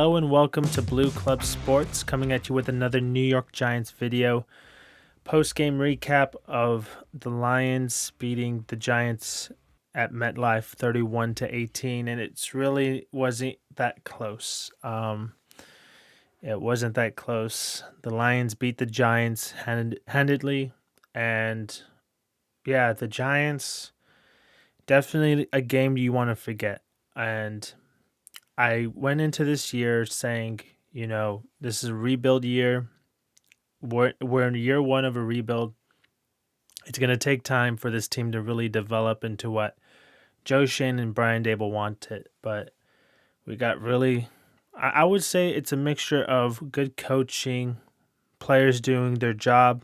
Hello and welcome to Blue Club Sports, coming at you with another New York Giants video. Post-game recap of the Lions beating the Giants at MetLife 31-18, and it's really wasn't that close. It wasn't that close. The Lions beat the Giants handedly, and yeah, the Giants, definitely a game you want to forget. And I went into this year saying, this is a rebuild year. We're in year one of a rebuild. It's going to take time for this team to really develop into what Joe Schoen and Brian Dable wanted. But we got really, I would say it's a mixture of good coaching, players doing their job,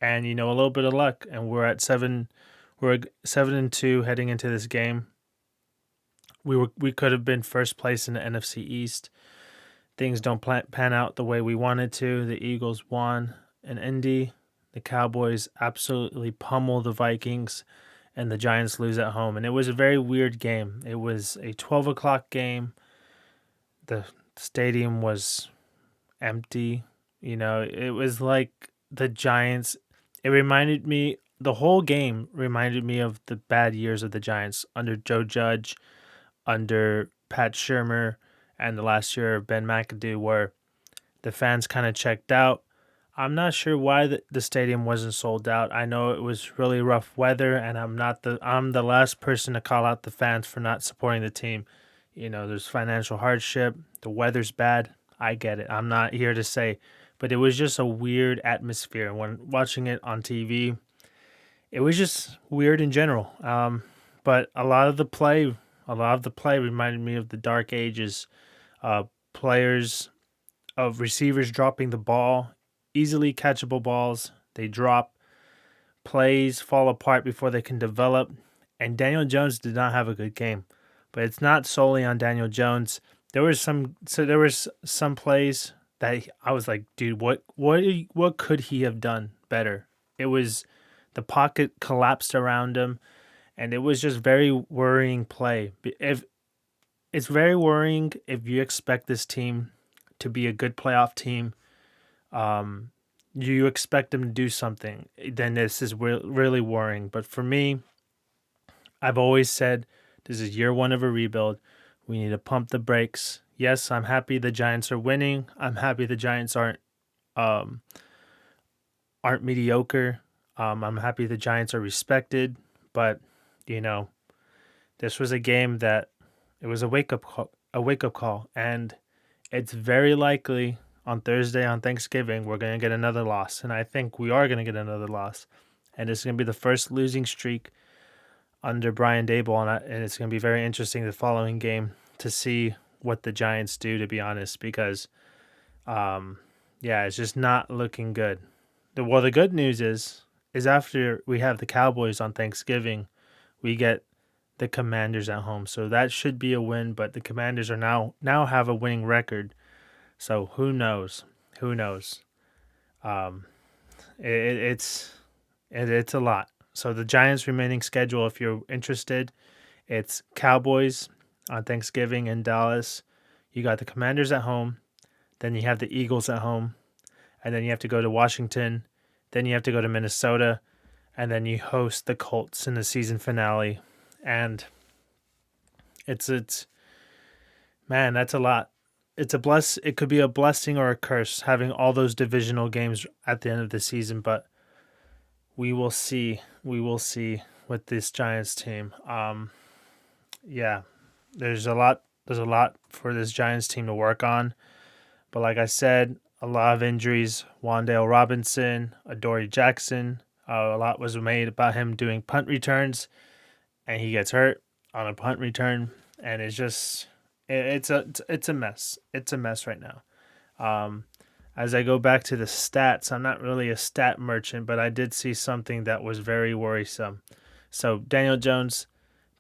and a little bit of luck. And we're 7-2 heading into this game. We could have been first place in the NFC East. Things don't pan out the way we wanted to. The Eagles won in Indy. The Cowboys absolutely pummel the Vikings, and the Giants lose at home. And it was a very weird game. It was a 12 o'clock game. The stadium was empty. It was like the Giants. The whole game reminded me of the bad years of the Giants under Joe Judge, under Pat Shurmur, and the last year of Ben McAdoo, where the fans kind of checked out. I'm not sure why the stadium wasn't sold out. I know it was really rough weather, and I'm the last person to call out the fans for not supporting the team. There's financial hardship. The weather's bad. I get it. I'm not here to say, but it was just a weird atmosphere when watching it on TV. It was just weird in general. But a lot of the play reminded me of the dark ages. Players of receivers dropping the ball, easily catchable balls. They drop, plays fall apart before they can develop. And Daniel Jones did not have a good game, but it's not solely on Daniel Jones. There was some plays that I was like, dude, what could he have done better? It was the pocket collapsed around him, and it was just very worrying play. It's very worrying if you expect this team to be a good playoff team. You expect them to do something, then this is really worrying. But for me, I've always said this is year one of a rebuild. We need to pump the brakes. Yes, I'm happy the Giants are winning. I'm happy the Giants aren't mediocre. I'm happy the Giants are respected. But this was a game that it was a wake up call, and it's very likely on Thursday on Thanksgiving we're going to get another loss, and I think we are going to get another loss, and it's going to be the first losing streak under Brian Dable, and it's going to be very interesting the following game to see what the Giants do, to be honest, because it's just not looking good. The good news is after we have the Cowboys on Thanksgiving, we get the Commanders at home. So that should be a win, but the Commanders are now have a winning record. So who knows? It's a lot. So the Giants remaining schedule, if you're interested, it's Cowboys on Thanksgiving in Dallas. You got the Commanders at home. Then you have the Eagles at home. And then you have to go to Washington. Then you have to go to Minnesota. And then you host the Colts in the season finale. And it's man, that's a lot. It could be a blessing or a curse having all those divisional games at the end of the season, but we will see. We will see with this Giants team. There's a lot for this Giants team to work on. But like I said, a lot of injuries. Wan'Dale Robinson, Adoree Jackson. A lot was made about him doing punt returns, and he gets hurt on a punt return, and it's just it's a mess. It's a mess right now. As I go back to the stats, I'm not really a stat merchant, but I did see something that was very worrisome. So Daniel Jones,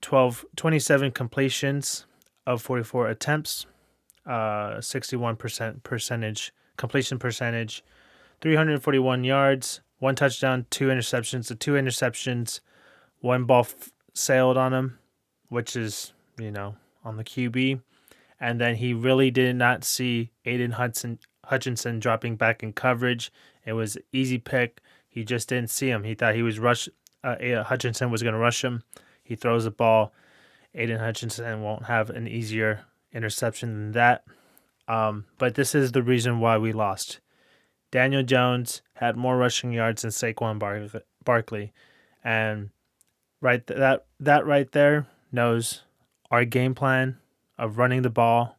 27 completions of 44 attempts, 61% completion percentage, 341 yards, one touchdown, two interceptions. The two interceptions, one ball sailed on him, which is, on the QB. and then he really did not see Hutchinson dropping back in coverage. It was an easy pick. He just didn't see him. He thought he was Hutchinson was going to rush him. He throws the ball. Aiden Hutchinson won't have an easier interception than that. But this is the reason why we lost. Daniel Jones had more rushing yards than Saquon Barkley, and that right there knows our game plan of running the ball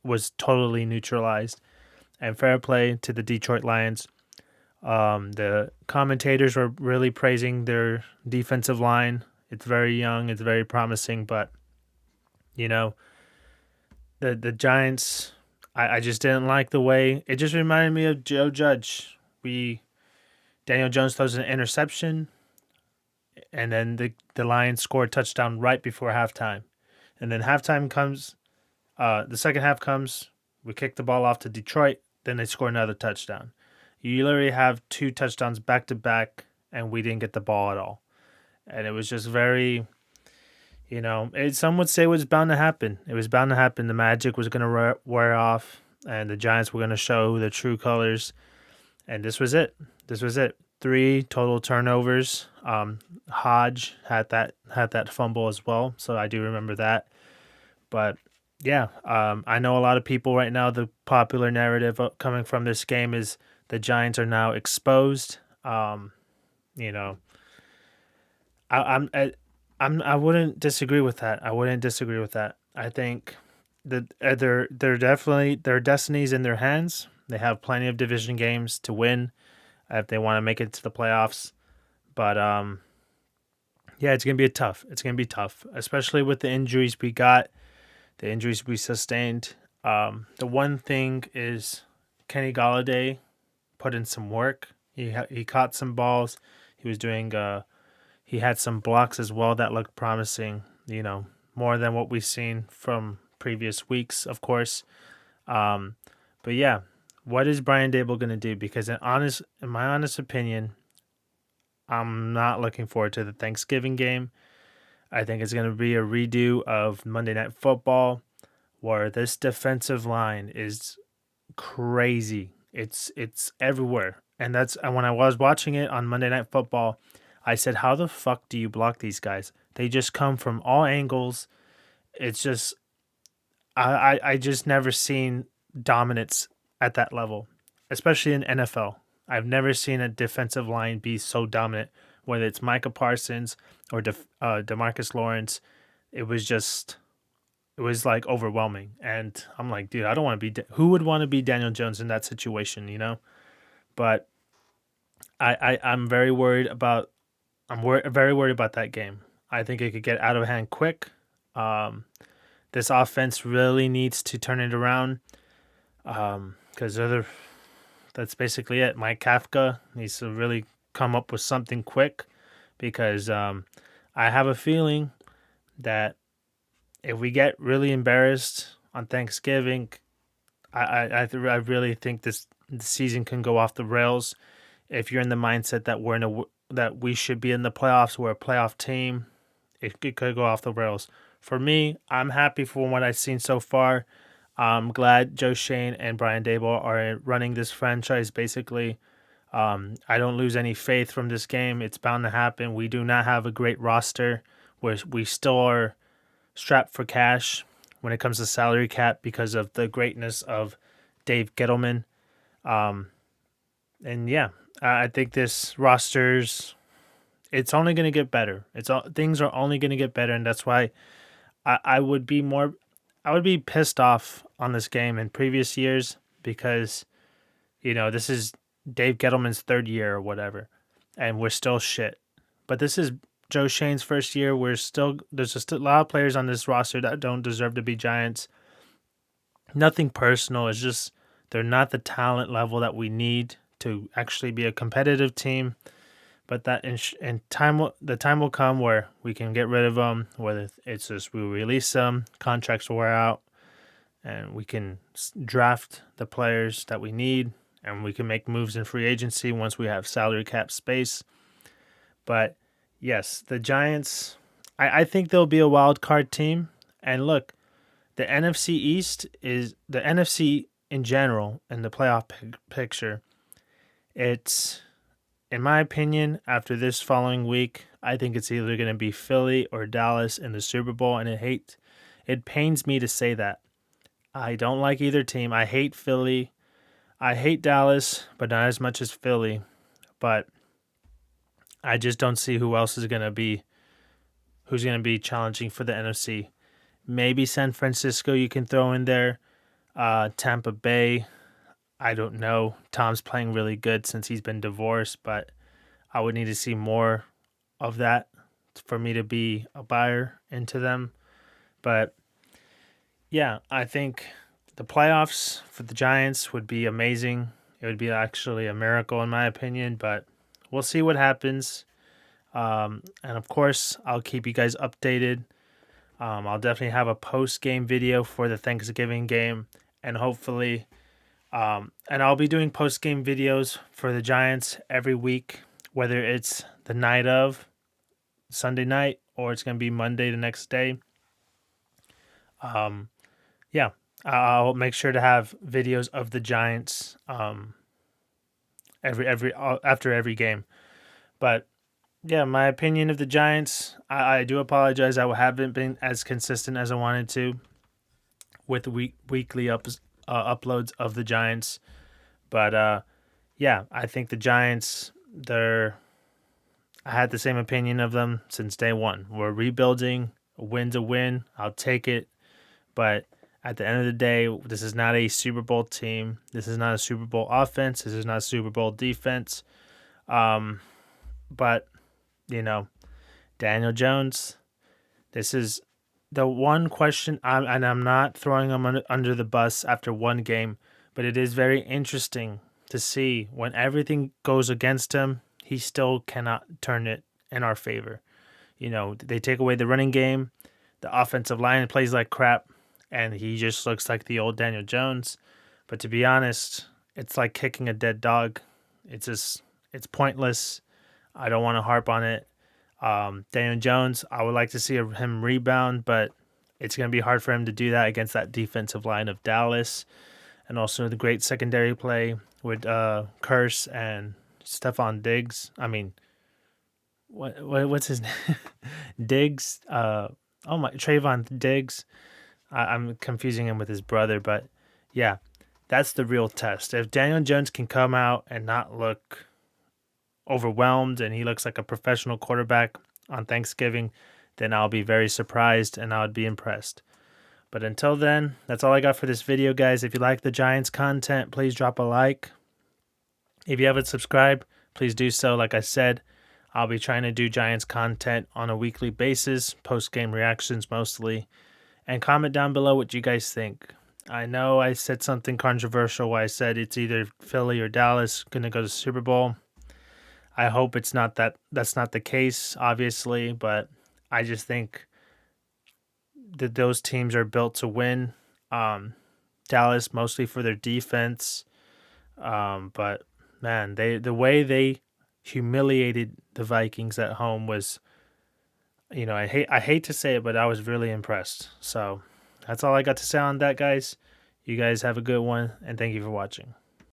was totally neutralized. And fair play to the Detroit Lions. The commentators were really praising their defensive line. It's very young, it's very promising, but the Giants, I just didn't like the way it just reminded me of Joe Judge. Daniel Jones throws an interception, and then the Lions score a touchdown right before halftime. And then halftime comes, the second half comes, we kick the ball off to Detroit, then they score another touchdown. You literally have 2 touchdowns back to back, and we didn't get the ball at all. And it was just very, some would say it was bound to happen. It was bound to happen. The magic was going to wear off, and the Giants were going to show their true colors. And this was it. 3 total turnovers. Hodge had that fumble as well, so I do remember that. But yeah, I know a lot of people right now, the popular narrative coming from this game is the Giants are now exposed. I wouldn't disagree with that. I think that they're definitely, their destiny's in their hands. They have plenty of division games to win if they want to make it to the playoffs. But yeah, it's gonna be tough. It's gonna be tough, especially with the injuries we got. The injuries we sustained. The one thing is Kenny Golladay put in some work. He caught some balls. He was doing. He had some blocks as well that looked promising. More than what we've seen from previous weeks, of course. But yeah, what is Brian Daboll gonna do? Because in my honest opinion, I'm not looking forward to the Thanksgiving game. I think it's going to be a redo of Monday Night Football, where this defensive line is crazy. It's everywhere. And when I was watching it on Monday Night Football, I said, how the fuck do you block these guys? They just come from all angles. It's just, I just never seen dominance at that level, especially in NFL. I've never seen a defensive line be so dominant, whether it's Micah Parsons or DeMarcus Lawrence. It was like overwhelming. And I'm like, dude, I don't want to be, who would want to be Daniel Jones in that situation, But I'm very worried about, very worried about that game. I think it could get out of hand quick. This offense really needs to turn it around. Because that's basically it. Mike Kafka needs to really come up with something quick, because I have a feeling that if we get really embarrassed on Thanksgiving, I really think the season can go off the rails. If you're in the mindset that that we should be in the playoffs, we're a playoff team, it could go off the rails. For me, I'm happy for what I've seen so far. I'm glad Joe Schoen and Brian Daboll are running this franchise, basically. I don't lose any faith from this game. It's bound to happen. We do not have a great roster. We still are strapped for cash when it comes to salary cap because of the greatness of Dave Gettleman. And yeah, I think this it's only going to get better. Things are only going to get better, and that's why I would be pissed off on this game in previous years, because this is Dave Gettleman's 3rd year or whatever, and we're still shit. But this is Joe Schoen's 1st year. There's just a lot of players on this roster that don't deserve to be Giants. Nothing personal. It's just they're not the talent level that we need to actually be a competitive team. But that the time will come where we can get rid of them. Whether it's just we release them, contracts will wear out, and we can draft the players that we need, and we can make moves in free agency once we have salary cap space. But yes, the Giants, I think they'll be a wild card team. And look, the NFC East is the NFC in general and the playoff picture. It's, in my opinion, after this following week, I think it's either going to be Philly or Dallas in the Super Bowl, and it pains me to say that. I don't like either team. I hate Philly. I hate Dallas, but not as much as Philly. But I just don't see who's going to be challenging for the NFC. Maybe San Francisco you can throw in there. Tampa Bay, I don't know. Tom's playing really good since he's been divorced, but I would need to see more of that for me to be a buyer into them. But yeah, I think the playoffs for the Giants would be amazing. It would be actually a miracle in my opinion, but we'll see what happens. And of course, I'll keep you guys updated. I'll definitely have a post-game video for the Thanksgiving game, and hopefully, and I'll be doing post-game videos for the Giants every week, whether it's the night of Sunday night or it's going to be Monday the next day. Yeah, I'll make sure to have videos of the Giants after every game. But yeah, my opinion of the Giants, I do apologize. I haven't been as consistent as I wanted to with the weekly uploads of the Giants. But yeah, I think the Giants, I had the same opinion of them since day one. We're rebuilding. A win's a win. I'll take it. But at the end of the day, this is not a Super Bowl team. This is not a Super Bowl offense. This is not a Super Bowl defense. But Daniel Jones, this is the one question, and I'm not throwing him under the bus after one game, but it is very interesting to see when everything goes against him, he still cannot turn it in our favor. They take away the running game, the offensive line plays like crap, and he just looks like the old Daniel Jones. But to be honest, it's like kicking a dead dog. It's pointless. I don't want to harp on it. Daniel Jones, I would like to see him rebound, but it's going to be hard for him to do that against that defensive line of Dallas, and also the great secondary play with Curse and Stephon Diggs. I mean, what's his name? Diggs. Trayvon Diggs. I'm confusing him with his brother, but yeah, that's the real test. If Daniel Jones can come out and not look overwhelmed and he looks like a professional quarterback on Thanksgiving, then I'll be very surprised and I would be impressed. But until then, that's all I got for this video, guys. If you like the Giants content, please drop a like. If you haven't subscribed, please do so. Like I said, I'll be trying to do Giants content on a weekly basis, post-game reactions mostly. And comment down below what you guys think. I know I said something controversial where I said it's either Philly or Dallas going to go to the Super Bowl. I hope that's not the case, obviously, but I just think that those teams are built to win. Dallas mostly for their defense, but man, the way they humiliated the Vikings at home was, I hate to say it, but I was really impressed. So that's all I got to say on that, guys. You guys have a good one, and thank you for watching.